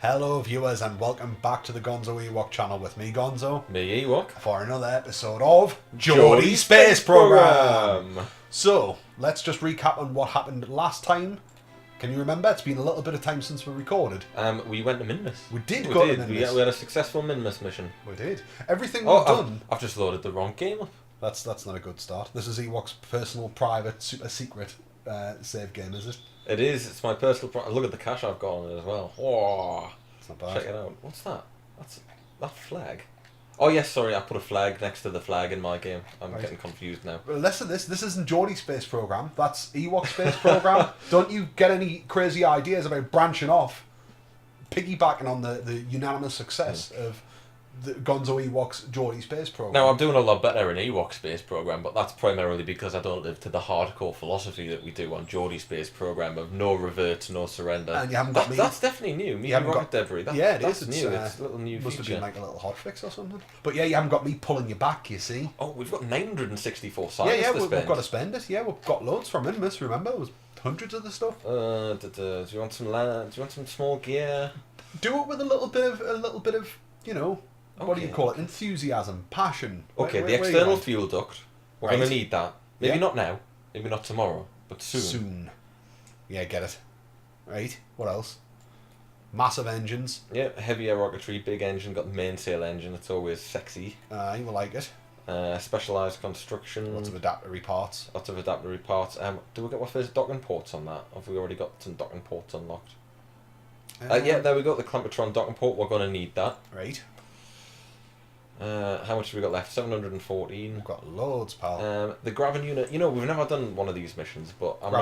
Hello viewers and welcome back to the GonzoEwok channel with me, Gonzo, Me, Ewok, for another episode of Geordie Space Program. So, let's just recap on what happened last time. Can you remember? It's been a little bit of time since we recorded. We went to Minmus. We did go to Minmus. We had a successful Minmus mission. We did. Everything we've done... I've just loaded the wrong game up. That's not a good start. This is Ewok's personal, private, super secret save game, is it? It is. It's my personal... Look at the cash I've got on it as well. Oh, it's not bad. Check it out. What's that? That's that flag. Oh yes, sorry, I put a flag next to the flag in my game. I'm getting confused now. Well, listen, this isn't Geordie Space Program. That's Ewok Space Program. Don't you get any crazy ideas about branching off, piggybacking on the unanimous success of the GonzoEwok's Geordie Space Program. Now, I'm doing a lot better in Ewok Space Program, but that's primarily because I don't live to the hardcore philosophy that we do on Geordie Space Program of no reverts, no surrender. And you haven't got me... That's definitely new. Me and Rocket Debris. Yeah, it is. That's new. It's a little new must feature. Have been like a little hotfix or something. But yeah, you haven't got me pulling you back, you see. Oh, we've got 964 science yeah, to spend. we've got to spend it. Yeah, we've got loads from Minmus, remember? There was hundreds of the stuff. Do you want some land? Do you want some small gear? Do it with a little bit of, you know... What do you call it? Enthusiasm, passion. Okay, the external fuel duct. We're going to need that. Maybe not now. Maybe not tomorrow. But soon. Soon. Yeah, get it. Right. What else? Massive engines. Yeah, heavy air rocketry, big engine, got the mainsail engine. It's always sexy. You will like it. Specialised construction. Lots of adaptory parts. Lots of adaptory parts. Do we get our first docking ports on that? Have we already got some docking ports unlocked? Yeah, there we go. The Clampetron docking port. We're going to need that. Right. How much have we got left? 714. We've got loads, pal. The grabbing unit. You know, we've never done one of these missions, but I'm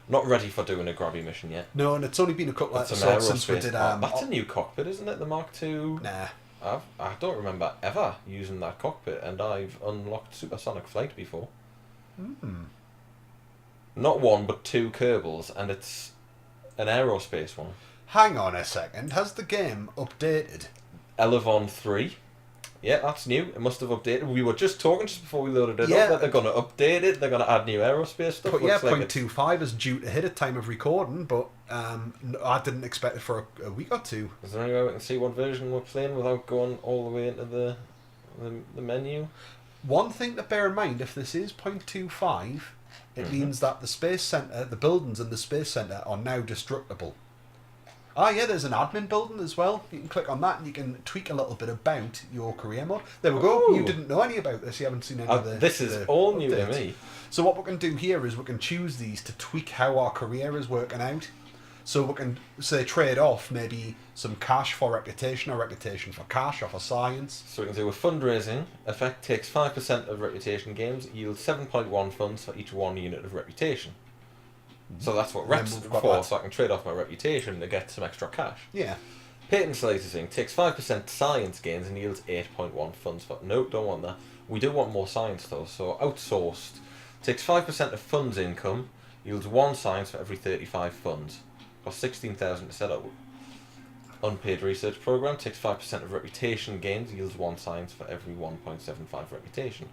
not ready for doing a grabby mission yet. No, and it's only been a couple of episodes since we did... that's a new cockpit, isn't it? The Mark II? Nah. I don't remember ever using that cockpit, and I've unlocked supersonic flight before. Not one, but two Kerbals, and it's an aerospace one. Hang on a second. Has the game updated? Elevon 3. Yeah, that's new. It must have updated. We were just talking just before we loaded it up that they're going to update it. They're going to add new aerospace stuff. But yeah, 0.25 is due to hit at time of recording, but I didn't expect it for a week or two. Is there any way we can see what version we're playing without going all the way into the menu? One thing to bear in mind, if this is 0.25, it means that the space centre, the buildings in the space centre are now destructible. Ah, yeah, there's an admin building as well. You can click on that and you can tweak a little bit about your career mode. There we go. You didn't know any about this. You haven't seen any of the... This is all new to me. So what we can do here is we can choose these to tweak how our career is working out. So we can, say, trade off maybe some cash for reputation or reputation for cash or for science. So we can do a fundraising. Effect takes 5% of reputation gains, yields 7.1 funds for each 1 unit of reputation. So that's what reps for, so I can trade off my reputation to get some extra cash. Yeah. Patent licensing takes 5% science gains and yields 8.1 funds for... No, don't want that. We do want more science though, so outsourced takes 5% of funds income, yields 1 science for every 35 funds. Costs 16,000 to set up. Unpaid research program takes 5% of reputation gains, yields 1 science for every 1.75 reputation.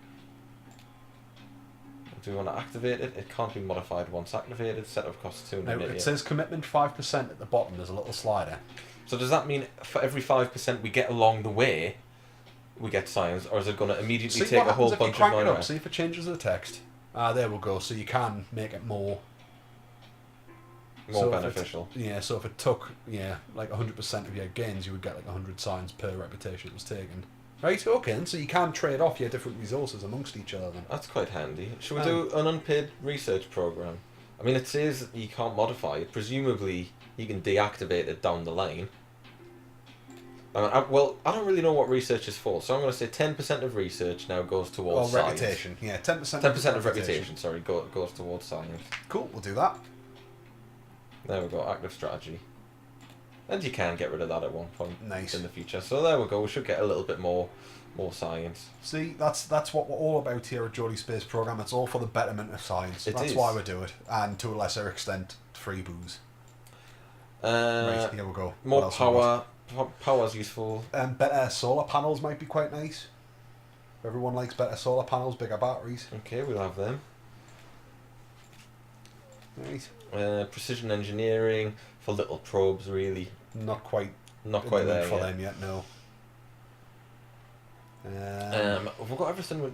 Do we want to activate it? It can't be modified once activated. Setup costs 288. Now, it says commitment 5% at the bottom. There's a little slider. So does that mean for every 5% we get along the way, we get science, or is it going to immediately take a whole bunch of money? See if it changes the text. There we go. So you can make it more beneficial. So if it took like 100% of your gains, you would get like 100 science per reputation it was taken. Right, okay, and so you can trade off your different resources amongst each other then. That's quite handy. Should we do an unpaid research program? I mean, it says you can't modify it. Presumably, you can deactivate it down the line. I don't really know what research is for, so I'm going to say 10% of research now goes towards science. Reputation. Yeah, 10%. 10% of reputation, sorry, goes towards science. Cool, we'll do that. There we go, active strategy. And you can get rid of that at one point in the future. So there we go. We should get a little bit more science. See, that's what we're all about here at Geordie Space Program. It's all for the betterment of science. That's why we do it, and to a lesser extent, free booze. Right, here we go. More power. Power's useful. Better solar panels might be quite nice. Everyone likes better solar panels, bigger batteries. Okay, we'll have them. Right. Precision engineering for little probes, really. Not quite Not in quite the mood there for yet. them yet. No. We've got everything we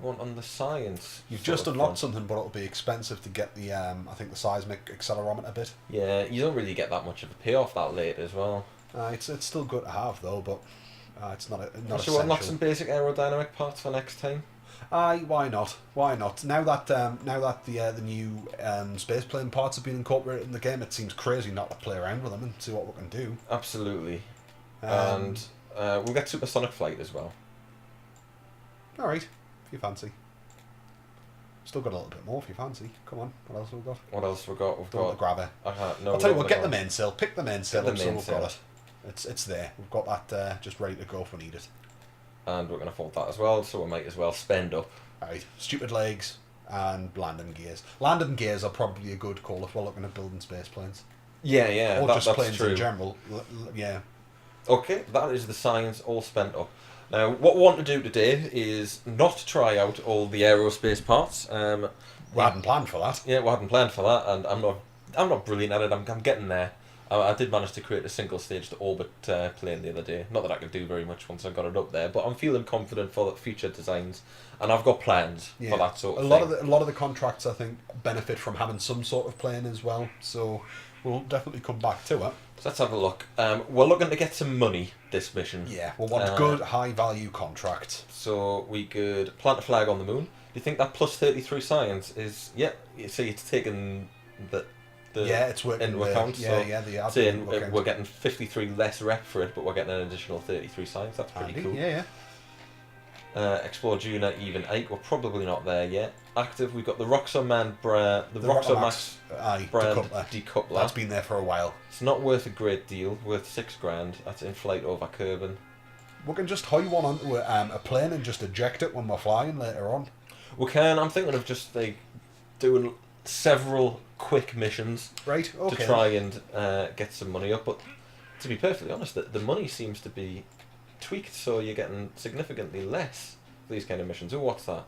want on the science. You've sort just of unlocked front. something, but it'll be expensive to get the I think the seismic accelerometer bit. Yeah, you don't really get that much of a payoff that late as well. It's still good to have though, but it's not So essential. unlock some basic aerodynamic parts for next time. Aye, why not? Why not? Now that the new space plane parts have been incorporated in the game, it seems crazy not to play around with them and see what we can do. Absolutely. Um, And we'll get supersonic flight as well. all right, if you fancy. Still got a little bit more if you fancy. Come on, what else have we got? What else we got? We've Don't want got. to grab it. No, I'll tell you we what, don't get the wanna mainsail. Pick the mainsail Get the up so we've mainsail. got it. It's there. We've got that just ready to go if we need it. go. And we're going to afford that as well, so we might as well spend up. Alright, stupid legs and landing gears. Landing gears are probably a good call if we're looking at building space planes. Yeah, Or just that's planes true. in general. Yeah. Okay, that is the science all spent up. Now, what we want to do today is not try out all the aerospace parts. We hadn't planned for that. Yeah, we hadn't planned for that, and I'm not brilliant at it. I'm getting there. I did manage to create a single stage to orbit plane the other day. Not that I could do very much once I got it up there, but I'm feeling confident for future designs, and I've got plans for that sort of thing. A lot of the contracts I think benefit from having some sort of plane as well. So we'll definitely come back to it. So let's have a look. We're looking to get some money this mission. Yeah, we'll want a good high value contract. So we could plant a flag on the moon. Do you think that plus 33 science is... Yeah, you see it's taken the yeah, it's working into account. Yeah, so yeah, the admin saying account. we're getting 53 less rep for it, but we're getting an additional 33 science. That's pretty Handy, cool. Yeah. Explore Juna, even 8. We're probably not there yet. Active, we've got the Roxor Man brand, the Roxor Max Aye, brand decoupler. decoupler. That's been there for a while. It's not worth a great deal, worth $6,000. That's in flight over Kerbin. We can just hie one onto a plane and just eject it when we're flying later on. We can. I'm thinking of just like doing several quick missions Right, okay. to try and get some money up. But to be perfectly honest, the money seems to be tweaked, so you're getting significantly less for these kind of missions. Oh, what's that?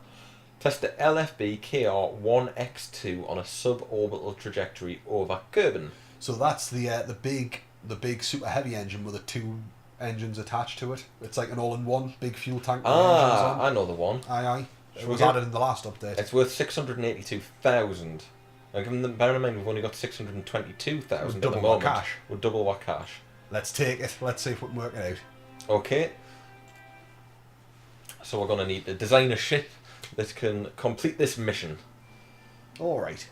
Test the LFB KR-1X2 on a suborbital trajectory over Kerbin. So that's the big super heavy engine with the two engines attached to it. It's like an all-in-one big fuel tank. With engines on. I know the one. Aye. It Should was we go- added in the last update. It's worth 682,000. And bear in mind, we've only got 622,000 at the Double moment. our cash. We'll double our cash. Let's take it. Let's see if we can work it out. Okay. So we're going to need to design a ship that can complete this mission. All right.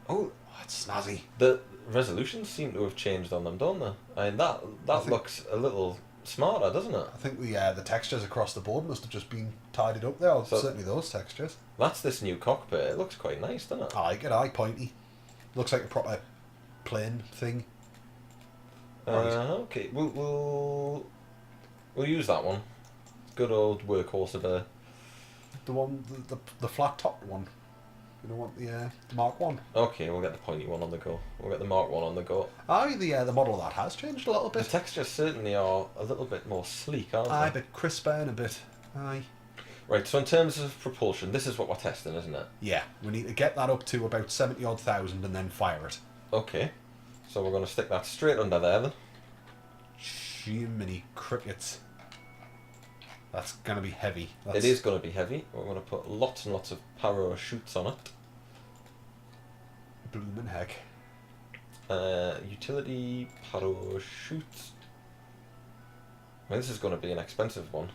Oh, that's snazzy. The resolutions seem to have changed on them, don't they? I mean, that think- looks a little smarter, doesn't it? I think the textures across the board must have just been tidied up there. Or So- certainly those textures. That's this new cockpit. It looks quite nice, doesn't it? I like it. Aye, pointy. Looks like a proper plane thing. Okay, we'll use that one. Good old workhorse of a... The one, the flat top one. You don't want the Mark 1. Okay, we'll get the pointy one on the go. We'll get the Mark 1 on the go. Aye, the model of that has changed a little The bit. textures certainly are a little bit more sleek, aren't they? Aye, a bit crisper and a bit. Aye. Right, so in terms of propulsion, this is what we're testing, isn't it? Yeah, we need to get that up to about 70 odd thousand and then fire it. Okay, so we're going to stick that straight under there then. Jiminy crickets. That's going to be heavy. That's... It is going to be heavy. We're going to put lots and lots of parachutes on it. Bloomin' heck. Utility parachutes. I mean, this is going to be an expensive one.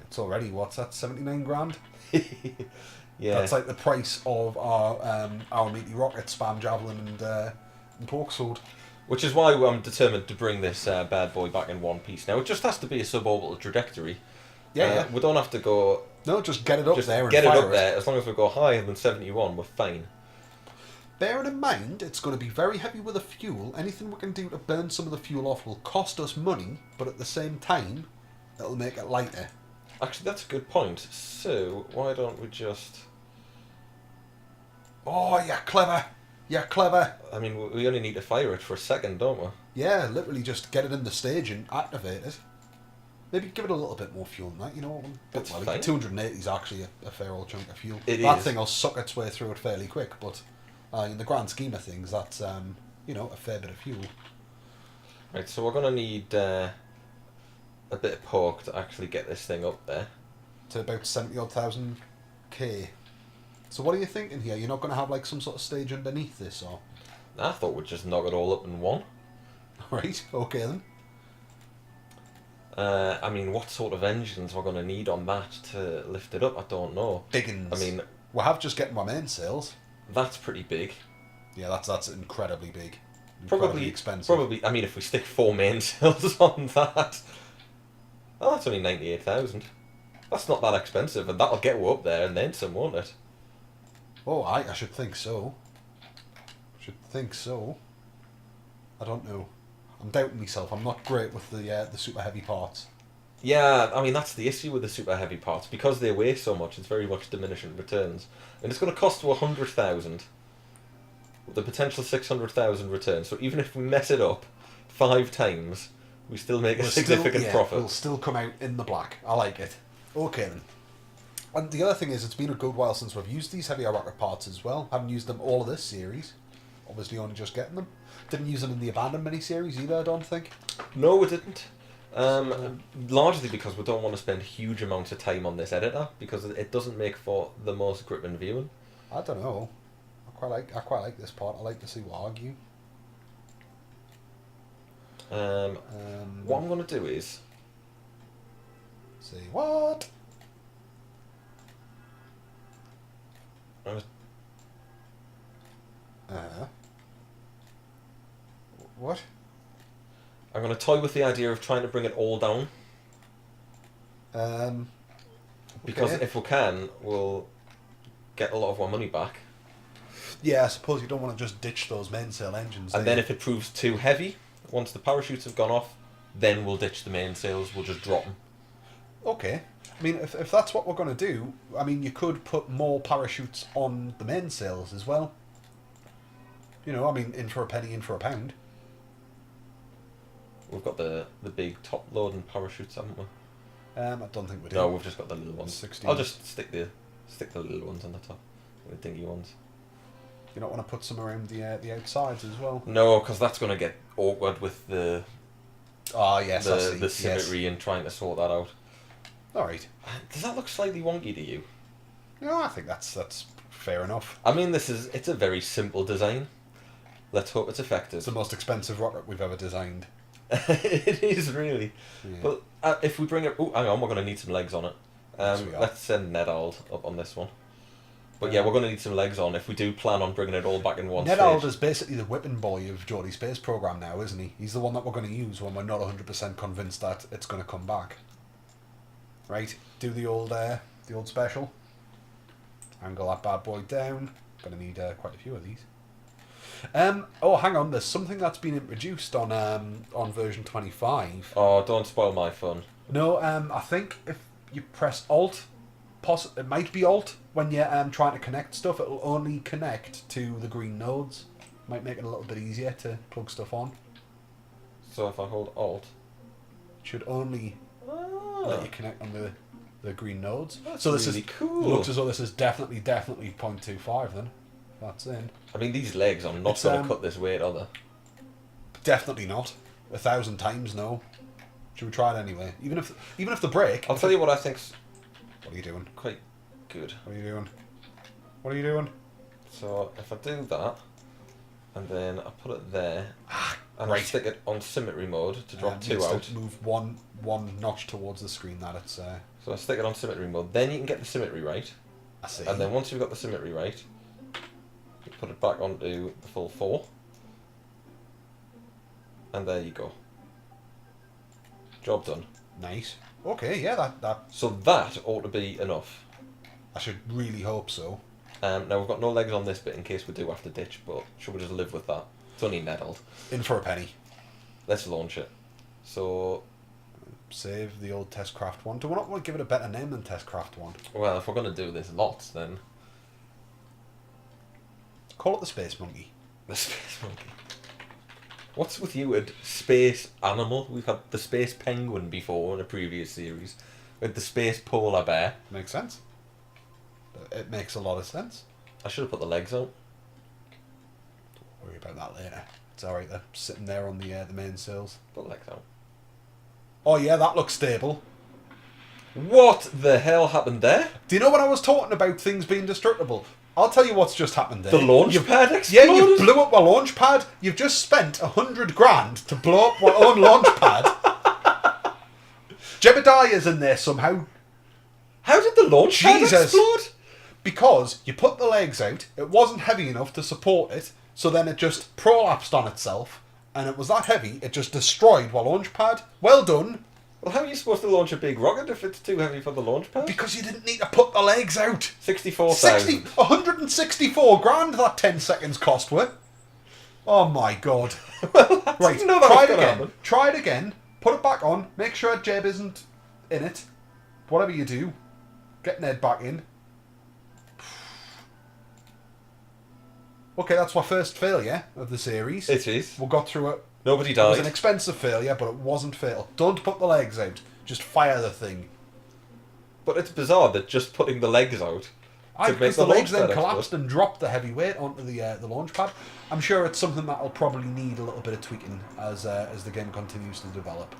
It's already, what's that, 79 grand? Yeah. That's like the price of our meaty rocket, Spam Javelin and Pork Sword. Which is why I'm determined to bring this bad boy back in one piece. Now, it just has to be a suborbital trajectory. Yeah. We don't have to go... No, just get it up Just there and get it fire up there. As long as we go higher than 71, we're fine. Bearing in mind, it's going to be very heavy with the fuel. Anything we can do to burn some of the fuel off will cost us money, but at the same time, it'll make it lighter. Actually, that's a good point. So, why don't we just... Oh, you're clever. You're clever. I mean, we only need to fire it for a second, don't we? Yeah, literally just get it in the stage and activate it. Maybe give it a little bit more fuel than that, you know? That's Well, fine. 280 is actually a fair old chunk of fuel. It That is. thing will suck its way through it fairly quick, but in the grand scheme of things, that's, a fair bit of fuel. Right, so we're going to need a bit of pork to actually get this thing up there. To about 70 odd thousand K. So what are you thinking here? You're not going to have like some sort of stage underneath this, or? I thought we'd just knock it all up in one. Right, okay then. I mean, what sort of engines we're going to need on that to lift it up, I don't know. Biggins. I mean, we have just getting my mainsails. that's pretty big. Yeah, that's incredibly big. Probably Incredibly expensive. Probably, I mean, if we stick 4 mainsails on that, oh, that's only 98,000. That's not that expensive, and that'll get you up there and then some, won't it? Oh, I should think so. Should think so. I don't know. I'm doubting myself. I'm not great with the super heavy parts. Yeah, I mean, that's the issue with the super heavy parts. Because they weigh so much, it's very much diminishing returns. And it's going to cost you 100,000 with the potential 600,000 returns. So even if we mess it up 5 times, we still make a significant profit. We'll still come out in the black. I like it. Okay then. And the other thing is, it's been a good while since we've used these heavier rocket parts as well. Haven't used them all of this series. Obviously only just getting them. Didn't use them in the Abandoned mini-series either, I don't think. No, we didn't. Largely because we don't want to spend huge amounts of time on this editor, because it doesn't make for the most gripping viewing. I don't know. I quite like this part. I like to see what argue. What I'm going to do is... See what? What? I'm going to toy with the idea of trying to bring it all down. Because Okay. if we can, we'll get a lot of our money back. Yeah, I suppose you don't want to just ditch those mainsail engines. And do then you? if it proves too heavy, once the parachutes have gone off, then we'll ditch the mainsails, we'll just drop them. Okay. I mean, if that's what we're going to do, I mean, you could put more parachutes on the mainsails as well. You know, I mean, in for a penny, in for a pound. We've got the big top-loading parachutes, haven't we? I don't think we do. No, we've just got the little ones. 16. I'll just stick the little ones on the top, the dingy ones. You don't want to put some around the outsides as well. No, because that's going to get awkward with the Oh yes, I see. the symmetry and trying to sort that out. All right. Does that look slightly wonky to you? No, I think that's fair enough. I mean, it's a very simple design. Let's hope it's effective. It's the most expensive rocket we've ever designed. It is really. Yeah. But if we bring it... Oh, hang on, we're going to need some legs on it. Yes, we are. Let's send Nedald up on this one. But yeah, we're going to need some legs on if we do plan on bringing it all back in one Nedald stage. is basically the whipping boy of Geordie Space Program now, isn't he? He's the one that we're going to use when we're not 100% convinced that it's going to come back. Right, do the old special. Angle that bad boy down. Going to need quite a few of these. Oh, hang on. There's something that's been introduced on version 25. Oh, don't spoil my fun. No, I think if you press Alt, it might be Alt when you're trying to connect stuff. It'll only connect to the green nodes. Might make it a little bit easier to plug stuff on. So if I hold Alt... It should only let you connect on the green nodes. That's so this really is cool. Looks as though this is definitely 0.25 then. That's in. I mean, these legs are not It's, going to cut this weight, are they? Definitely not. 1,000 times no. Should we try it anyway? Even if the break. I'll tell you what I think's What are you doing? quite good. What are you doing? What are you doing? So if I do that, and then I put it there, and I right. stick it on symmetry mode to drop 2 needs out. to move one notch towards the screen. That it's. So I stick it on symmetry mode. Then you can get the symmetry right. I see. And then once you've got the symmetry right, you put it back onto the full 4. And there you go. Job done. Nice. Okay, yeah, that So that ought to be enough. I should really hope so. Now we've got no legs on this bit in case we do have to ditch, but should we just live with that? It's only Nedald. In for a penny. Let's launch it. So, Save the old Testcraft one. Do we not want to give it a better name than Testcraft one? well, if we're going to do this lots, then Call it the Space Monkey. the Space Monkey. What's with you and space animal? We've had the space penguin before in a previous series. With the space polar bear. Makes sense. It makes a lot of sense. I should have put the legs out. Don't worry about that later. It's alright, they're sitting there on the mainsails. Put legs out. Oh yeah, that looks stable. What the hell happened there? Do you know when I was talking about things being destructible? I'll tell you what's just happened there. The launch pad exploded? Yeah, you blew up a launch pad. You've just spent 100 grand to blow up our own launch pad. Jebediah's in there somehow. How did the launch pad explode? Because you put the legs out, it wasn't heavy enough to support it, so then it just prolapsed on itself, and it was that heavy, it just destroyed our launch pad. Well done. Well, how are you supposed to launch a big rocket if it's too heavy for the launch pad? Because you didn't need to put the legs out. 64,000. 164 grand that 10 seconds cost were. Oh my god. Well, Right, try it again. Try it again. Put it back on. Make sure Jeb isn't in it. Whatever you do, get Ned back in. Okay, that's our first failure of the series. It is. We got through it. Nobody It was died. an expensive failure, but it wasn't fatal. Don't put the legs out. Just fire the thing. But it's bizarre that just putting the legs out could make Because the the legs launch then pad collapsed explode. and dropped the heavy weight onto the launch pad. I'm sure it's something that'll probably need a little bit of tweaking as the game continues to develop.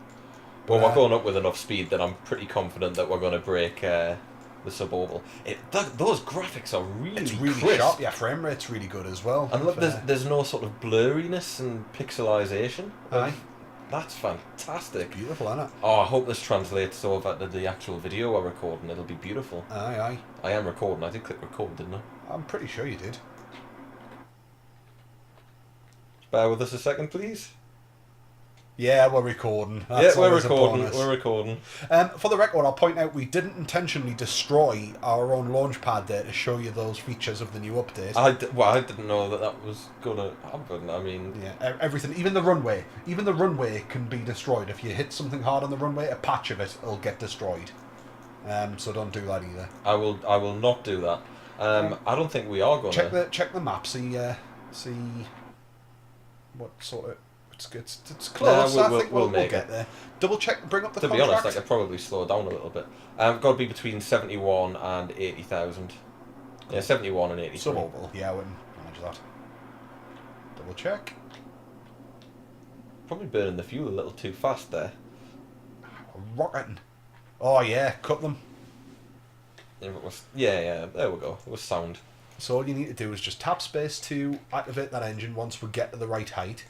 Well, we're going up with enough speed that I'm pretty confident that we're going to break the suborbital. Those graphics are really It's really crisp. sharp. Yeah, frame rate's really good as well. And look, there's no sort of blurriness and pixelization. Aye. That's fantastic. Beautiful, isn't it? Oh, I hope this translates over to the actual video we're recording. It'll be beautiful. Aye, aye. I am recording. I did click record, didn't I? I'm pretty sure you did. Bear with us a second, please. Yeah, we're recording. That's Yeah, we're always a recording. bonus. We're recording. For the record, I'll point out we didn't intentionally destroy our own launch pad there to show you those features of the new update. I didn't know that was gonna happen. I mean, Yeah, everything, even the runway. Even the runway can be destroyed. If you hit something hard on the runway, a patch of it will get destroyed. So don't do that either. I will not do that. I don't think we are gonna. Check the map. See what sort of. It's close. I think we'll get there. Double check. Bring up the To contract. be honest, I could probably slow down a little bit. Got to be between 71 and 80,000. Yeah, 71 and 83. Suborbital. Yeah, I wouldn't manage that. Double check. Probably burning the fuel a little too fast there. Rocketing. Oh yeah, cut them. Yeah, there we go. It was sound. So all you need to do is just tap space to activate that engine once we get to the right height.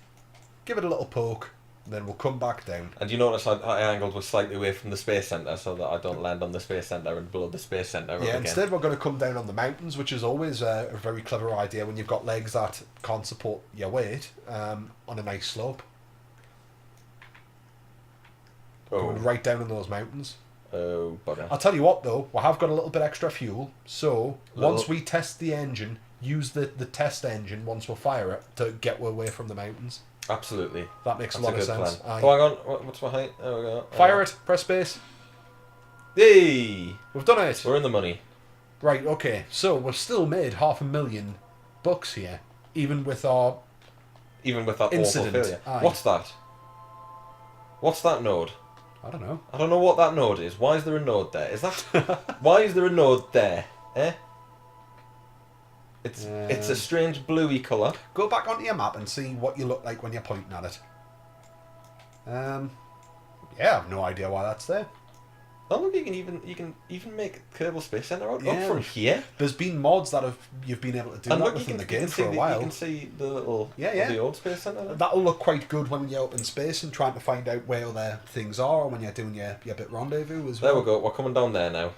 Give it a little poke, and then we'll come back down. And you notice I angled was slightly away from the space centre so that I don't land on the space centre and blow the space centre up again. Instead we're going to come down on the mountains, which is always a very clever idea when you've got legs that can't support your weight on a nice slope. Going right down in those mountains. Oh, bugger. I'll tell you what though, we have got a little bit extra fuel, so once we test the engine, use the test engine once we fire it to get away from the mountains. Absolutely. That makes That's a lot a of good sense. plan. Aye. Oh, hang on. What's my height? There we go. Fire it, press space. Hey! We've done it. We're in the money. Right, okay. So we've still made $500,000 here, even with our That incident. awful failure. Aye. What's that? What's that node? I don't know. I don't know what that node is. Why is there a node there? Is that... Why is there a node there? Eh? It's a strange bluey colour. Go back onto your map and see what you look like when you're pointing at it. Yeah, I have no idea why that's there. Oh look, you can even make Kerbal Space Center out Yeah. up from here. There's been mods that you've been able to do And that look, within the you game can for a see while. You can see the little the old Space Center. There. That'll look quite good when you're up in space and trying to find out where other things are, or when you're doing your bit rendezvous as well. There we go. We're coming down there now.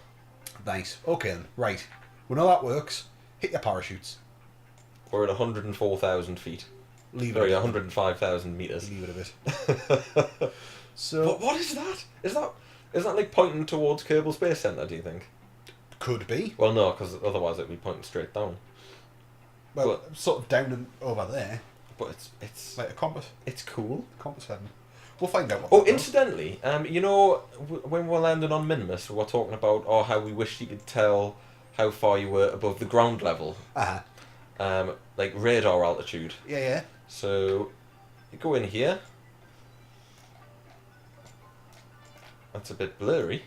Nice. Okay then. Right. We know that works. Hit your parachutes. We're at 104,000 feet. Leave it. 105,000 meters. Leave it a bit. So But what is that? Is that like pointing towards Kerbal Space Center? Do you think? could be. Well, no, because otherwise it'd be pointing straight down. Well, sort of down and over there, But it's like a compass. it's cool. Compass heading. We'll find out what. Oh, that does. incidentally, you know, when we're landing on Minimus, we're talking about how we wish you could tell how far you were above the ground level, like radar altitude. Yeah. So you go in here. That's a bit blurry.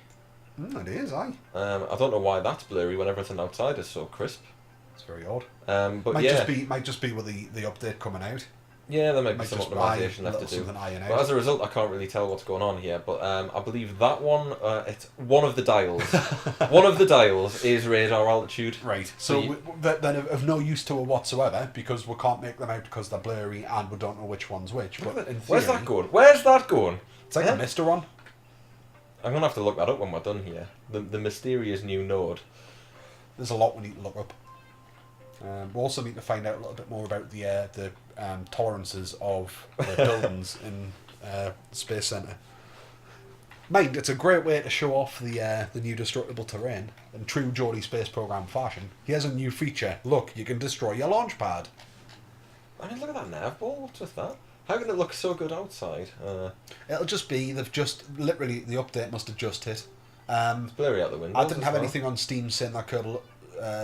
It is, aye. I don't know why that's blurry when everything outside is so crisp. It's very odd. But Might yeah, just be with the update coming out. Yeah, there might be Might some just optimization buy left a to do. little something iron But out. as a result, I can't really tell what's going on here. But I believe that one, it's one of the dials. One of the dials is radar altitude. Right, So so then of no use to it whatsoever because we can't make them out because they're blurry and we don't know which one's which. But in Where's theory, that going? Where's that going? it's like Huh? a Mister one. I'm gonna have to look that up when we're done here. The mysterious new node. There's a lot we need to look up. We also need to find out a little bit more about the tolerances of the buildings in the Space Centre. Mind, it's a great way to show off the new destructible terrain in true Geordie space program fashion. Here's a new feature. Look, you can destroy your launch pad. I mean, look at that nav ball. What's with that? How can it look so good outside? It'll just be they've just literally the update must have just hit. It's blurry out the window. I didn't have anything on Steam saying that Kerbal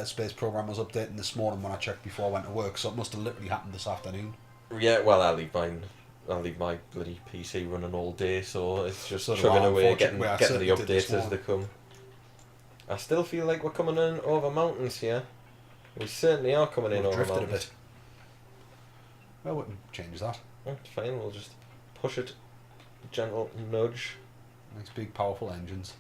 Space Program was updating this morning when I checked before I went to work, so it must have literally happened this afternoon. Yeah, well, I'll leave my bloody PC running all day, so it's just So do chugging I, away, unfortunately. I getting the certainly did this updates as they morning. come. I still feel like we're coming in over mountains here. We certainly are coming in We've over drifted a mountains. bit. I wouldn't change that. It's fine, we'll just push it, gentle nudge. Nice big powerful engines.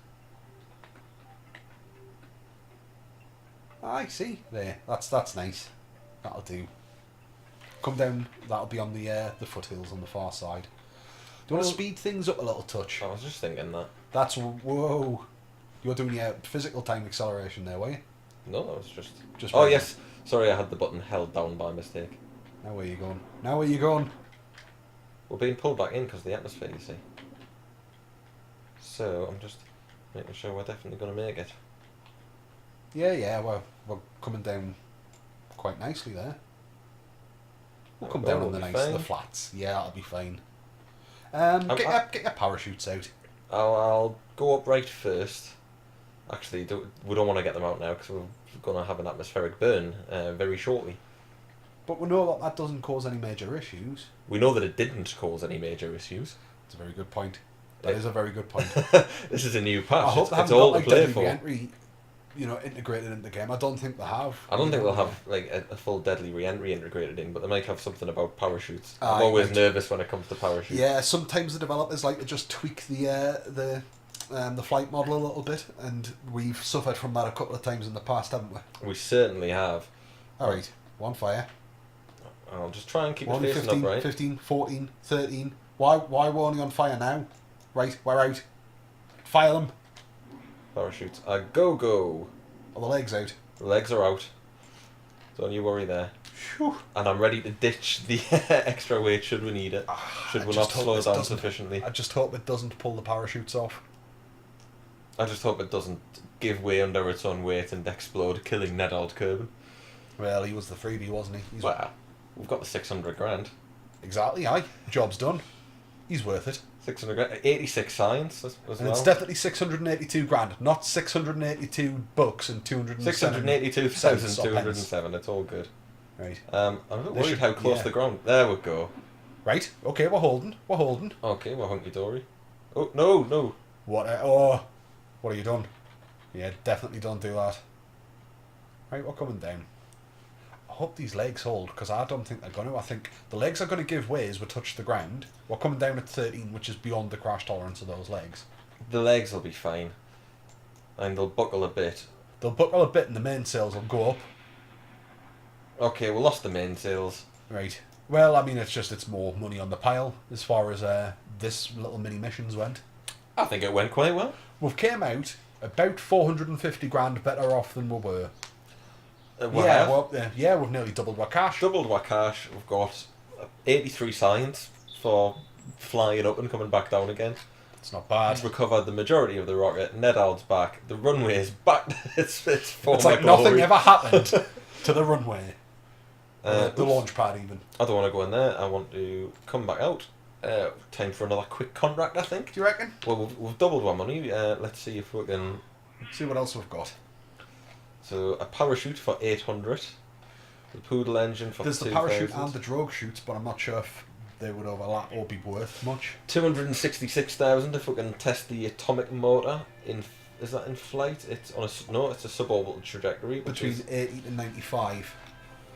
I see. There. That's nice. That'll do. Come down, that'll be on the foothills on the far side. Do you want to speed things up a little touch? I was just thinking that. That's whoa. You're doing your physical time acceleration there, were you? No, that was just. Just Oh right. yes, sorry, I had the button held down by mistake. Now where you going? Now where you going? We're being pulled back in because of the atmosphere, you see. So I'm just making sure we're definitely going to make it. Yeah, we're coming down quite nicely there. We'll come Well, down on we'll the be nice fine. the flats. Yeah, that'll be fine. Get your parachutes out. I'll go up right first. Actually, we don't want to get them out now because we're going to have an atmospheric burn very shortly. But we know that doesn't cause any major issues. We know that it didn't cause any major issues. It's a very good point. That is a very good point. This is a new patch. I hope they it's haven't all got to like play deadly for. re-entry, integrated into the game. I don't think they have. I don't think they'll have like a full deadly re-entry integrated in, but they might have something about parachutes. Aye, I'm always right. nervous when it comes to parachutes. Yeah, sometimes the developers like to just tweak the flight model a little bit, and we've suffered from that a couple of times in the past, haven't we? We certainly have. All right, one fire. I'll just try and keep We're it only facing 15, upright. 15, 14, 13. Why we're only on fire now? Right, we're out. Fire them. Parachutes. Go. Are the legs out? The legs are out. Don't you worry there. Phew. And I'm ready to ditch the extra weight should we need it. Should I we just not hope slow this down doesn't- sufficiently. I just hope it doesn't pull the parachutes off. I just hope it doesn't give way under its own weight and explode, killing Ned Kerbin. Well, he was the freebie, wasn't he? Well, we've got the 600 grand. Exactly, aye. Job's done. He's worth it. 600 grand. 86 science as And well. it's definitely 682 grand, not 682 bucks and 207 $682,207. It's all good. Right. I'm a bit They worried should- how close yeah. the ground. There we go. Right. Okay, we're holding. Okay, we're hunky dory. Oh no. What are you doing? Yeah, definitely don't do that. Right, we're coming down. I hope these legs hold, because I don't think they're going to. I think the legs are going to give way as we touch the ground. We're coming down at 13, which is beyond the crash tolerance of those legs. The legs will be fine, and they'll buckle a bit. They'll buckle a bit and the mainsails will go up. Okay, we lost the mainsails. Right. Well, I mean, it's more money on the pile as far as this little mini missions went. I think it went quite well. We've came out about 450 grand better off than we were. We have We've nearly doubled our cash. doubled our cash. We've got 83 science for flying up and coming back down again. It's not bad. We've recovered the majority of the rocket. Nedald's back. The runway is back. It's former It's like glory. nothing ever happened to the runway. The Oops. launch pad even. I don't want to go in there. I want to come back out. Time for another quick contract, I think. Do you reckon? Well, we've doubled our money. Let's see if we can. See what else we've got. So a parachute for 800. The poodle engine for There's the 2,000. parachute and the drogue chutes, but I'm not sure if they would overlap or be worth much. 266,000 if we can test the atomic motor in. Is that in flight? It's on a it's a suborbital trajectory. Which Between is, 80 and 95.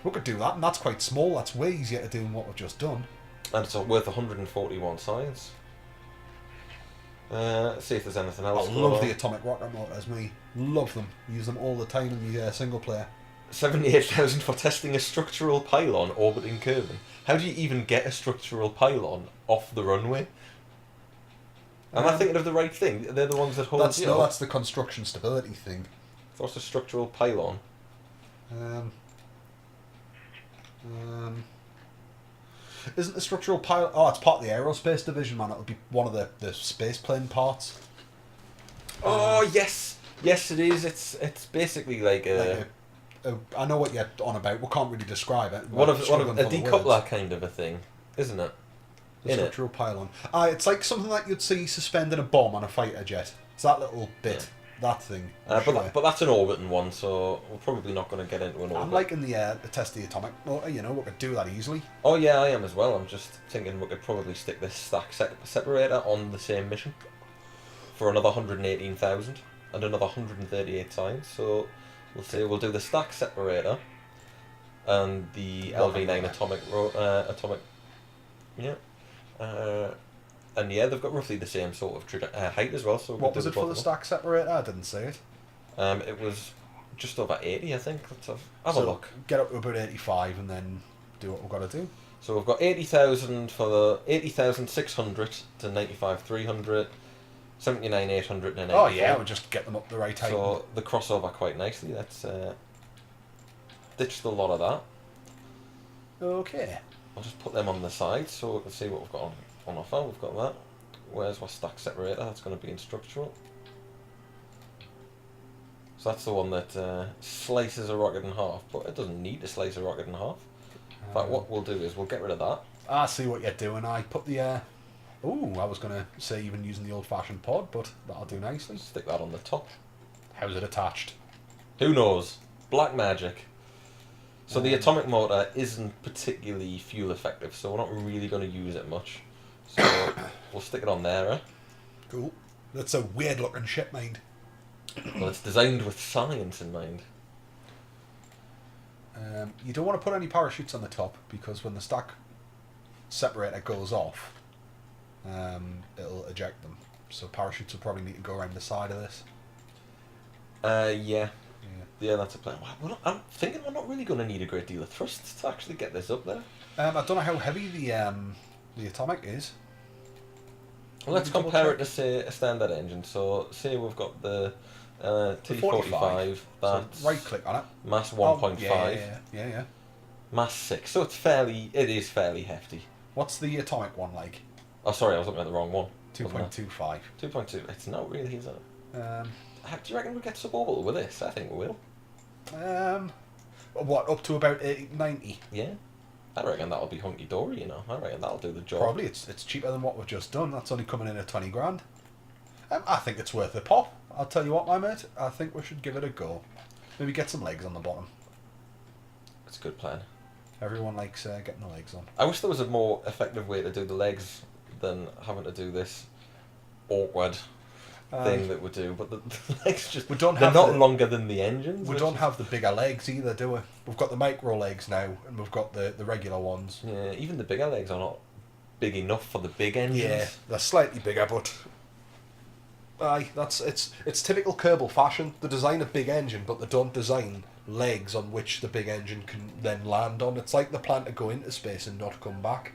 We could do that, and that's quite small. That's way easier to do than what we've just done. And it's worth 141 science. See if there's anything else. I love the atomic rocket motors, me. Love them. Use them all the time in the single player. 78,000 for testing a structural pylon orbiting Kerbin. How do you even get a structural pylon off the runway? Am I thinking of the right thing? They're the ones that hold that's, no, that's the construction stability thing. What's a structural pylon? Isn't the structural pylon... Oh, it's part of the aerospace division, man. It'll be one of the space plane parts. Oh, yes! Yes, it is. It's basically like a... I know what you're on about. We can't really describe it. One of a decoupler kind of a thing, isn't it? The structural pylon. It's like something that you'd see suspending a bomb on a fighter jet. It's that little bit, that thing. But that's an orbiting one, so we're probably not going to get into an orbit. I'm liking the test of the atomic motor. You know, we could do that easily. Oh yeah, I am as well. I'm just thinking we could probably stick this stack separator on the same mission for another 118,000 and another 138 science. So we'll see. We'll do the stack separator and the LV9 atomic. Yeah. And yeah, they've got roughly the same sort of height as well. So what was it for the stack separator? I didn't see it. It was just over 80, I think. Let's have a look. Get up to about 85 and then do what we've got to do. So we've got 80,000 for the 80,600 to 95,300, 79,800 and 84. Oh yeah, we'll just get them up the right height. So the crossover quite nicely. Let's ditch the lot of that. Okay. I'll just put them on the side so we can see what we've got on offer. We've got that. Where's our stack separator? That's going to be in structural. So that's the one that slices a rocket in half, but it doesn't need to slice a rocket in half. In fact, what we'll do is we'll get rid of that. I see what you're doing. I put the... Ooh, I was going to say even using the old-fashioned pod, but that'll do nicely. Stick that on the top. How's it attached? Who knows? Black magic. So the atomic motor isn't particularly fuel effective, so we're not really going to use it much. So we'll stick it on there, eh? Cool. That's a weird-looking ship, mind. Well, it's designed with science in mind. You don't want to put any parachutes on the top, because when the stack separator goes off, it'll eject them. So parachutes will probably need to go around the side of this. Yeah, that's a plan. I'm thinking we're not really going to need a great deal of thrust to actually get this up there. I don't know how heavy the atomic is. Well, let's compare it to, say, a standard engine. So, say we've got the T45, that's so right click on it. Mass 1.5. Yeah. Mass 6. So it is fairly hefty. What's the atomic one like? Oh, sorry, I was looking at the wrong one. 2.25. 2.2. It's not really, is it? Um, Do you reckon we'll get suborbital with this? I think we will. What, up to about 80, 90? Yeah. I reckon that'll be hunky-dory, you know. I reckon that'll do the job. Probably. It's cheaper than what we've just done. That's only coming in at 20 grand. I think it's worth a pop. I'll tell you what, my mate. I think we should give it a go. Maybe get some legs on the bottom. It's a good plan. Everyone likes getting the legs on. I wish there was a more effective way to do the legs than having to do this awkward thing that we do, but the legs just they're not longer than the engines. We don't have the bigger legs either, do we? We've got the micro legs now, and we've got the regular ones. Yeah, even the bigger legs are not big enough for the big engines. Yeah, they're slightly bigger, but it's typical Kerbal fashion. They design a big engine, but they don't design legs on which the big engine can then land on. It's like they plan to go into space and not come back.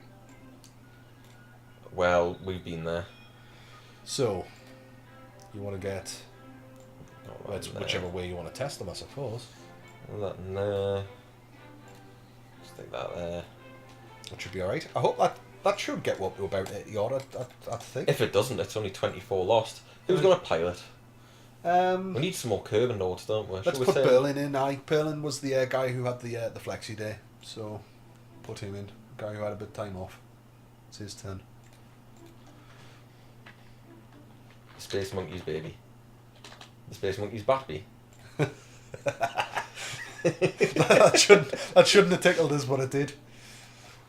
Well, we've been there. So, you want to get... whichever way you want to test them, I suppose. No. Stick that there. That should be alright. I hope that should get up to about 80 odd, I think. If it doesn't, it's only 24 lost. Who's going to pilot? We need some more Kerbin notes, don't we? Let's put Berlin in. Berlin was the guy who had the flexi day, so put him in. Guy who had a bit of time off. It's his turn. The Space Monkey's baby. The Space Monkey's baby. that shouldn't have tickled us, but it did.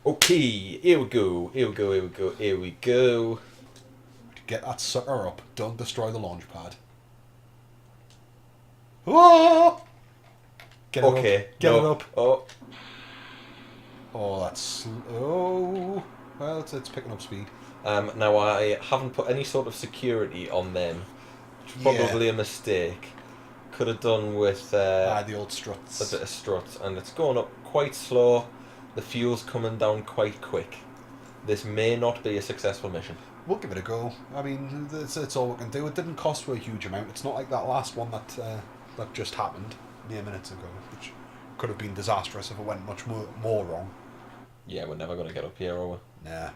Okay, here we go. Get that sucker up. Don't destroy the launch pad. Whoa! Get it up. Get it up. Oh. Oh, that's... Oh. Well, it's picking up speed. Now, I haven't put any sort of security on them, which is probably a mistake. Could have done with the old struts. a bit of strut, and it's going up quite slow. The fuel's coming down quite quick. This may not be a successful mission. We'll give it a go. I mean, it's all we can do. It didn't cost a huge amount. It's not like that last one that just happened mere minutes ago, which could have been disastrous if it went much more wrong. Yeah, we're never going to get up here, are we? Nah.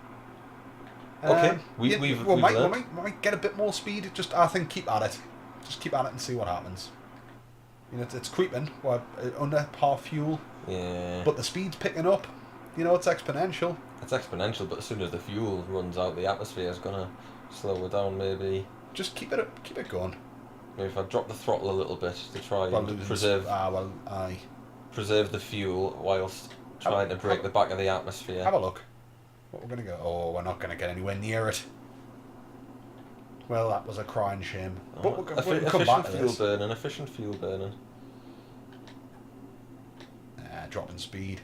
Okay, we we've might get a bit more speed. Just I think keep at it. Just keep at it and see what happens. You know, it's creeping. We're under half fuel. Yeah. But the speed's picking up. You know, it's exponential. It's exponential, but as soon as the fuel runs out, the atmosphere is gonna slow it down. Maybe. Just keep it going. Maybe if I drop the throttle a little bit to try and preserve the fuel whilst trying to break the back of the atmosphere. Have a look. What we're gonna go? Oh, we're not gonna get anywhere near it. Well, that was a crying shame. But we'll come back to this. Efficient fuel burning. Dropping speed.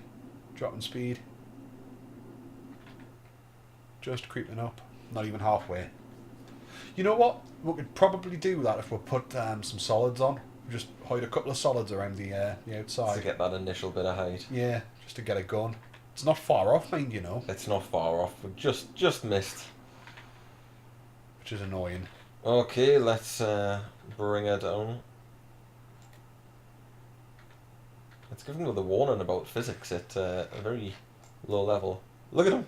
Just creeping up. Not even halfway. You know what? We could probably do that if we put some solids on. Just hide a couple of solids around the outside. To get that initial bit of height. Yeah, just to get it going. It's not far off, mind you know. It's not far off. We just missed. Which is annoying. Okay, let's bring her down. Let's give them the warning about physics at a very low level. Look at him!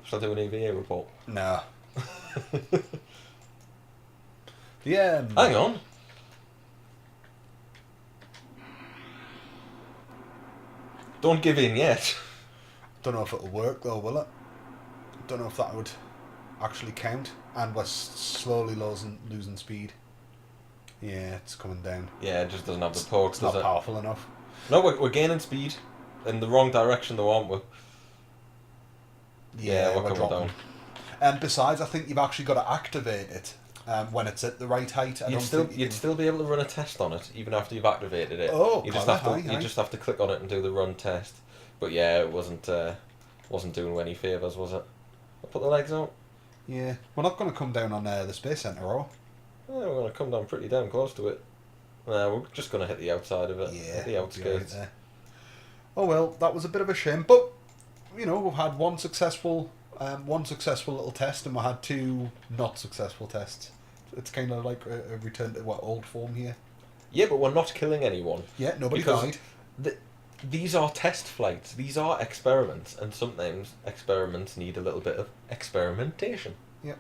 Shall I do an EVA report? No. Yeah. Hang on. Don't give in yet. Don't know if it'll work though, will it? Don't know if that would actually count. And we're slowly losing speed. Yeah, it's coming down. Yeah, it just doesn't have the torque, It's does not it? powerful enough. No, we're gaining speed. In the wrong direction though, aren't we? Yeah, we're coming down. And besides, I think you've actually got to activate it when it's at the right height. You'd still be able to run a test on it even after you've activated it. Oh, you just have to click on it and do the run test. But yeah, it wasn't doing you any favours, was it? I'll put the legs out. Yeah, we're not going to come down on the Space Centre, are we? Yeah, we're going to come down pretty damn close to it. We're just going to hit the outside of it. Yeah, the outskirts. Right. Oh well, that was a bit of a shame, but you know we've had one successful little test, and we had two not successful tests. It's kind of like a return to old form here. Yeah, but we're not killing anyone. Yeah, nobody died. These are test flights. These are experiments, and sometimes experiments need a little bit of experimentation. Yeah,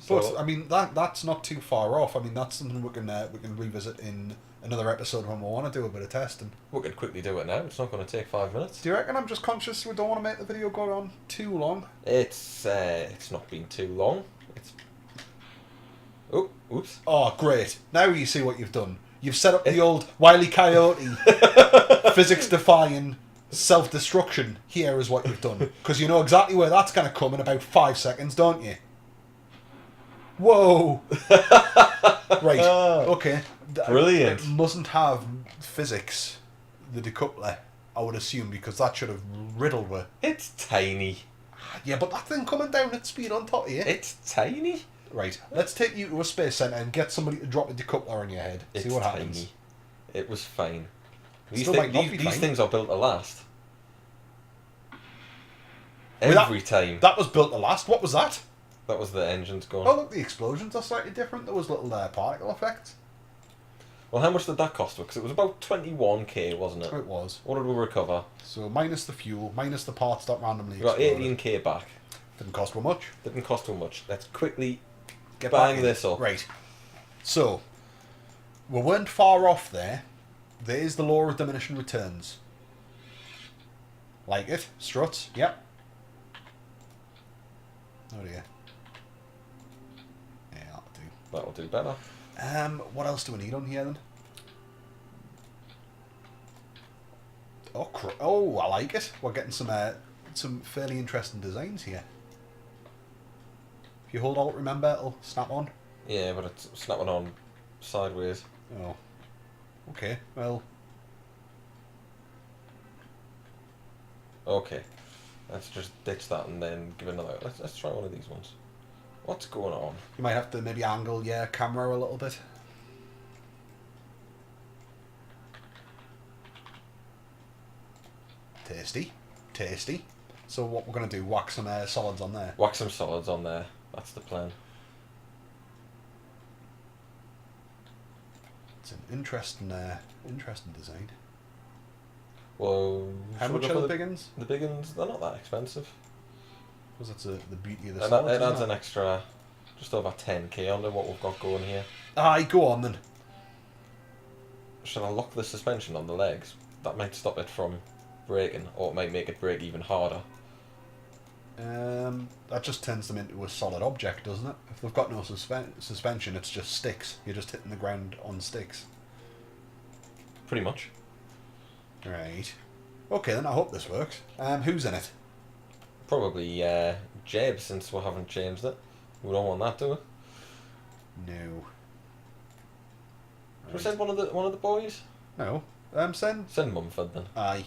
so, but I mean that's not too far off. I mean that's something we can revisit in another episode when we want to do a bit of testing. We can quickly do it now. It's not going to take 5 minutes. Do you reckon? I'm just conscious we don't want to make the video go on too long. It's not been too long. It's oops. Oh, great! Now you see what you've done. You've set up the old Wile E. Coyote physics-defying self-destruction. Here is what you've done. Because you know exactly where that's going to come in about 5 seconds, don't you? Whoa! Right, okay. Brilliant. It mustn't have physics, the decoupler, I would assume, because that should have riddled with. It's tiny. Yeah, but that thing coming down at speed on top of you. It's tiny. Right, let's take you to a space centre and get somebody to drop a decoupler on your head. See what happens. Tiny. It was fine. These fine. things are built to last. Every time. That was built to last. What was that? That was the engines going. Oh, look, the explosions are slightly different. There was little particle effects. Well, how much did that cost? Because it was about 21k, wasn't it? It was. What did we recover? So minus the fuel, minus the parts that randomly We got exploded. 18k back. Didn't cost too much. Didn't cost too much. Let's quickly Get bang back in. this up. Right. So, we weren't far off there. There's the law of diminishing returns. Like it? Struts? Yep. Oh dear. Yeah, that'll do. That'll do better. What else do we need on here then? Oh, I like it. We're getting some fairly interesting designs here. If you hold Alt, remember, it'll snap on. Yeah, but it's snapping on sideways. Oh. Okay, well. Okay. Let's just ditch that and then give another. Let's try one of these ones. What's going on? You might have to maybe angle your camera a little bit. Tasty. Tasty. So what we're going to do, whack some solids on there. Whack some solids on there. That's the plan. It's an interesting design. Well, how much are the big ones? The big ones, they're not that expensive. Because that's the beauty of the solids. solids. It adds an extra, just over 10k onto what we've got going here. Aye, go on then. Should I lock the suspension on the legs? That might stop it from breaking, or it might make it break even harder. That just turns them into a solid object, doesn't it? If they've got no suspension, it's just sticks. You're just hitting the ground on sticks. Pretty much. Right. Okay then, I hope this works. Who's in it? Probably Jeb, since we haven't changed it. We don't want that, do we? No. Should we send one of the boys? No. Send Mumford then. Aye.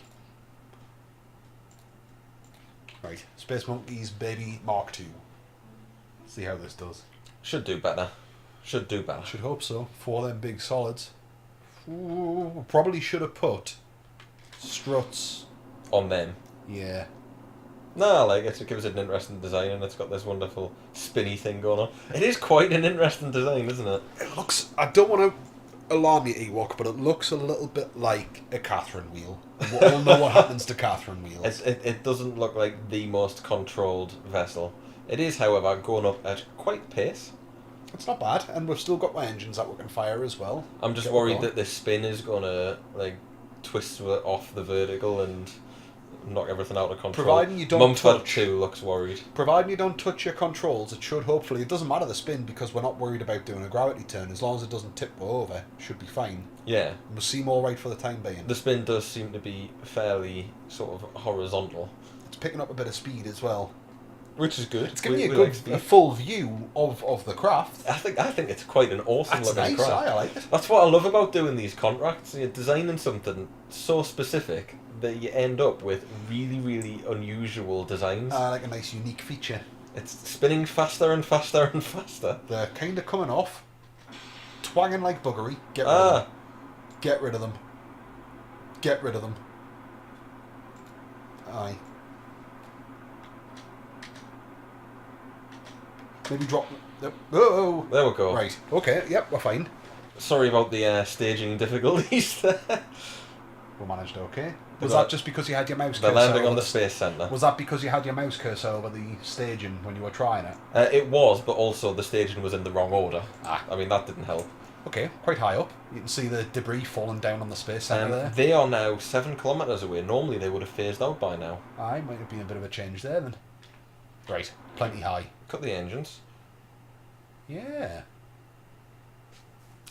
Right. Space Monkeys Baby Mark II. See how this does. Should do better. Should do better. Should hope so. For them big solids. Ooh, probably should have put struts on them. Yeah. No, I like it. It gives it an interesting design, and it's got this wonderful spinny thing going on. It is quite an interesting design, isn't it? It looks... I don't want to alarm you, Ewok, but it looks a little bit like a Catherine wheel. We all know what happens to Catherine wheels. It doesn't look like the most controlled vessel. It is, however, going up at quite pace. It's not bad, and we've still got my engines that we can fire as well. I'm just worried that this spin is going to like twist off the vertical and knock everything out of control. Providing you don't Mumford touch... too looks worried. Providing you don't touch your controls, it should hopefully... It doesn't matter the spin, because we're not worried about doing a gravity turn. As long as it doesn't tip over, it should be fine. Yeah. And we'll seem alright for the time being. The spin does seem to be fairly sort of horizontal. It's picking up a bit of speed as well. Which is good. It's giving you a full view of the craft. I think it's quite an awesome looking craft. I like it. That's what I love about doing these contracts. You're designing something so specific that you end up with really, really unusual designs. I like a nice unique feature. It's spinning faster and faster and faster. They're kind of coming off. Twanging like buggery. Get rid of them. Get rid of them. Get rid of them. Aye. Maybe drop... Oh! There we go. Right. Okay, yep, we're fine. Sorry about the staging difficulties there. We managed okay. Was that just because you had your mouse cursor? They're landing on the Space Centre. Was that because you had your mouse cursor over the staging when you were trying it? It was, but also the staging was in the wrong order. I mean, that didn't help. Okay, quite high up. You can see the debris falling down on the Space Centre there. They are now 7 kilometres away. Normally they would have phased out by now. Aye, might have been a bit of a change there then. Right, plenty high. Cut the engines. Yeah.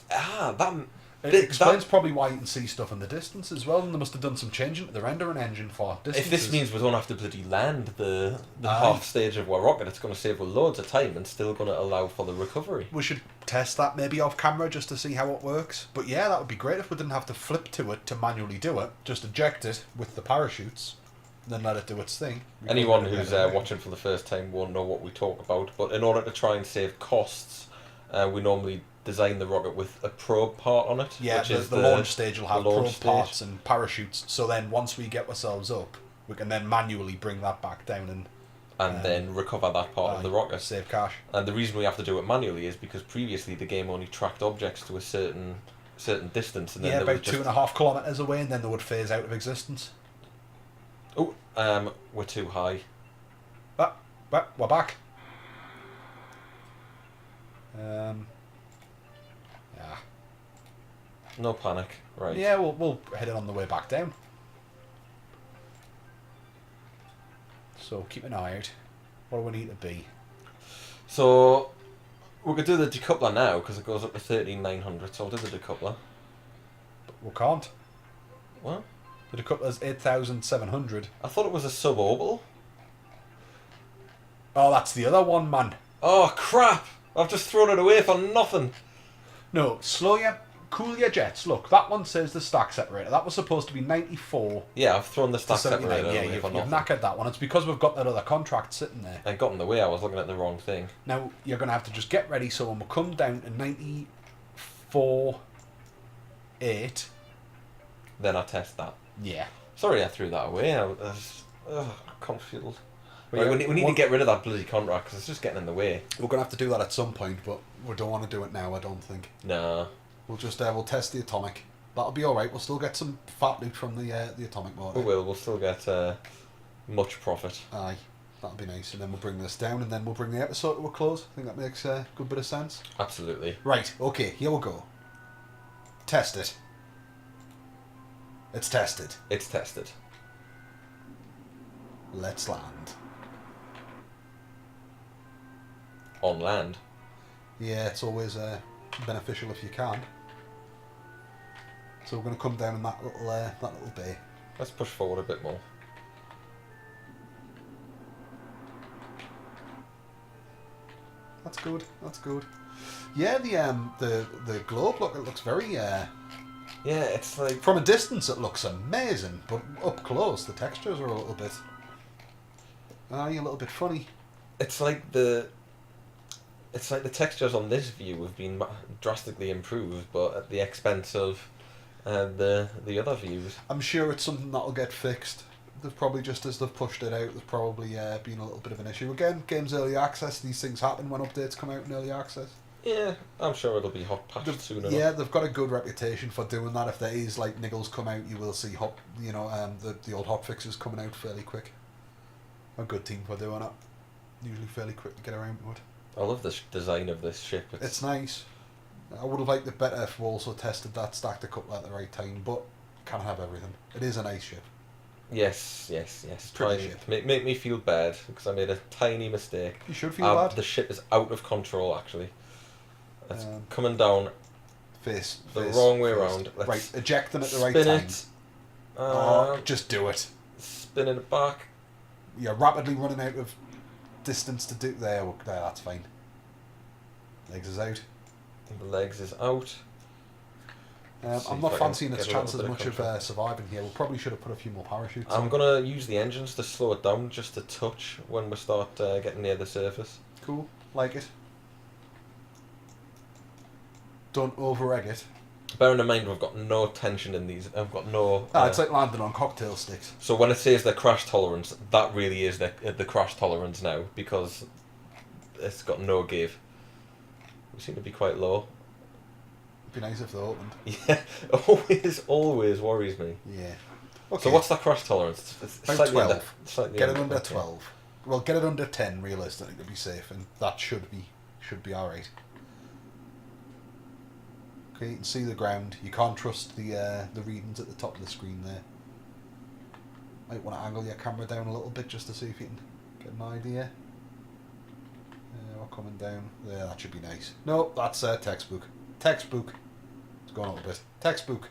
That explains probably why you can see stuff in the distance as well, and they must have done some changing to the rendering engine for distances. If this means we don't have to bloody land the half stage of our rocket, it's going to save us loads of time and still going to allow for the recovery. We should test that maybe off camera just to see how it works. But yeah, that would be great if we didn't have to flip to it to manually do it. Just eject it with the parachutes, then let it do its thing. Anyone who's watching for the first time won't know what we talk about, but in order to try and save costs, we normally design the rocket with a probe part on it. Yeah, which is the launch stage will have probe stage. parts and parachutes, so then once we get ourselves up, we can then manually bring that back down and then recover that part of the rocket. Save cash. And the reason we have to do it manually is because previously the game only tracked objects to a certain distance. And then about 2.5 kilometres away, and then they would phase out of existence. Oh, we're too high. We're back. No panic, right? Yeah, we'll head it on the way back down. So keep an eye out. What do we need to be? So we could do the decoupler now because it goes up to 13,900. So I'll do the decoupler. But we can't. What? The decoupler's 8,700. I thought it was a suborbital. Oh, that's the other one, man. Oh crap! I've just thrown it away for nothing. No, slow your cool your jets. Look, that one says the stack separator. That was supposed to be 94 Yeah, I've thrown the to stack 79. separator Yeah, away you've for nothing. knackered that one. It's because we've got that other contract sitting there. I got in the way, I was looking at the wrong thing. Now, you're going to have to just get ready, so when we come down to 94.8... Then I test that. Yeah. Sorry I threw that away, I was confused. Well, Right, we need to get rid of that bloody contract, because it's just getting in the way. We're going to have to do that at some point, but we don't want to do it now, I don't think. Nah. We'll just we'll test the atomic. That'll be alright. We'll still get some fat loot from the atomic motor. We'll still get much profit. Aye, that'll be nice. And then we'll bring this down, and then we'll bring the episode to a close. I think that makes a good bit of sense. Absolutely. Right, okay, here we go. Test it. It's tested. It's tested. Let's land. On land. Yeah, it's always beneficial if you can. So we're going to come down in that little bay. Let's push forward a bit more. That's good. That's good. Yeah, the globe look. It looks very. Yeah, it's like From a distance, it looks amazing, but up close, the textures are a little bit. A little bit funny. it's like the textures on this view have been drastically improved, but at the expense of the other views. I'm sure it's something that'll get fixed. They've probably just as they've pushed it out, there's probably been a little bit of an issue. Again, games early access, these things happen when updates come out in early access. Yeah, I'm sure it'll be hot patched soon enough. Yeah, they've got a good reputation for doing that. If there is like niggles come out, you will see the old hot fixes coming out fairly quick. A good team for doing it. Usually fairly quick to get around to it. I love the design of this ship. It's nice. I would have liked it better if we also tested that stacked a couple at the right time, but can't have everything. It is a nice ship. Yes. Try Pretty and ship. make me feel bad because I made a tiny mistake. You should feel bad. The ship is out of control. Actually, it's Um, coming down Face the wrong way face. around. Let's Right, eject them at the right spin time. it. Just do it. Spinning it back. You're rapidly running out of distance to do. There, that's fine. Legs is out. The legs is out. See if I'm not I can fancying its get a little chances bit of much of control. surviving here. We probably should have put a few more parachutes I'm on. gonna use the engines to slow it down just a touch when we start getting near the surface. Cool, like it. Don't over-egg it. Bearing in mind we've got no tension in these. I've got no. It's like landing on cocktail sticks. So when it says the crash tolerance, that really is the crash tolerance now because it's got no give. We seem to be quite low. It'd be nice if they opened. Yeah, always worries me. Yeah. Okay. So what's that crash tolerance? It's About slightly 12. slightly Get it under okay. 12. Well, get it under 10 realistically to be safe, and that should be alright. Okay, you can see the ground. You can't trust the readings at the top of the screen there. Might want to angle your camera down a little bit just to see if you can get an idea. We're coming down. There, that should be nice. No, that's textbook. Textbook. It's gone a little bit. Textbook.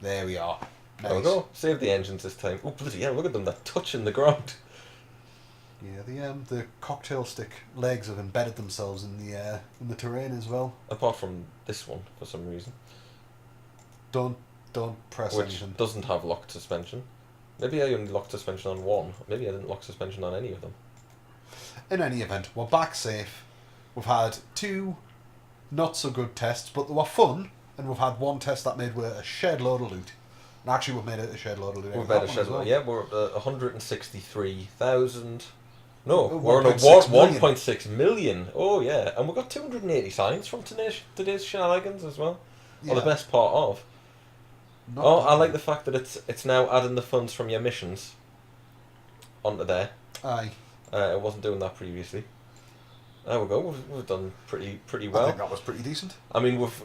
There we are. Nice. There we go. Save the engines this time. Oh bloody hell! Look at them. They're touching the ground. Yeah, the cocktail stick legs have embedded themselves in the terrain as well. Apart from this one, for some reason, Don't press which anything. doesn't have locked suspension. Maybe I only locked suspension on one. Maybe I didn't lock suspension on any of them. In any event, we're back safe. We've had 2 not so good tests, but they were fun, and we've had 1 test that made a shed load of loot. And actually, we've made it a shed load of loot. We've out made of a that shed one load. as well. Yeah, we're at 163,000. No, Oh, we're on a 1.6 million. 1.6 million. Oh yeah, and we've got 280 signs from today's shenanigans as well. Or the Yeah. best part of. Not Oh, bad. I like the fact that it's now adding the funds from your missions onto there. Aye. It wasn't doing that previously. There we go. We've done pretty I well. think that was pretty decent. I mean, we've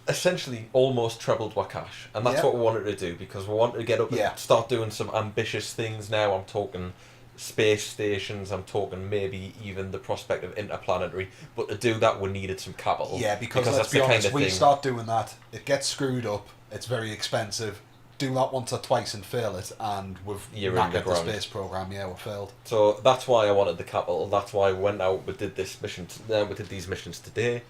essentially almost trebled our cash, and that's Yeah. what we wanted to do because we wanted to get up Yeah. and start doing some ambitious things. Now I'm talking space stations. I'm talking maybe even the prospect of interplanetary. But to do that, we needed some capital. Yeah, because let's that's be the honest, kind of we thing. start doing that, it gets screwed up, it's very expensive. Do that once or twice and fail it, and we've You're in the knackered the ground. space program. Yeah, we failed. So that's why I wanted the capital. That's why we went out. We did this mission. We did these missions today,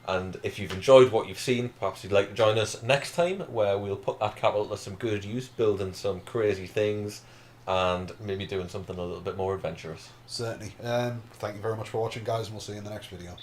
And if you've enjoyed what you've seen, perhaps you'd like to join us next time, where we'll put that capital to some good use, building some crazy things, and maybe doing something a little bit more adventurous. Certainly. Thank you very much for watching, guys, and we'll see you in the next video.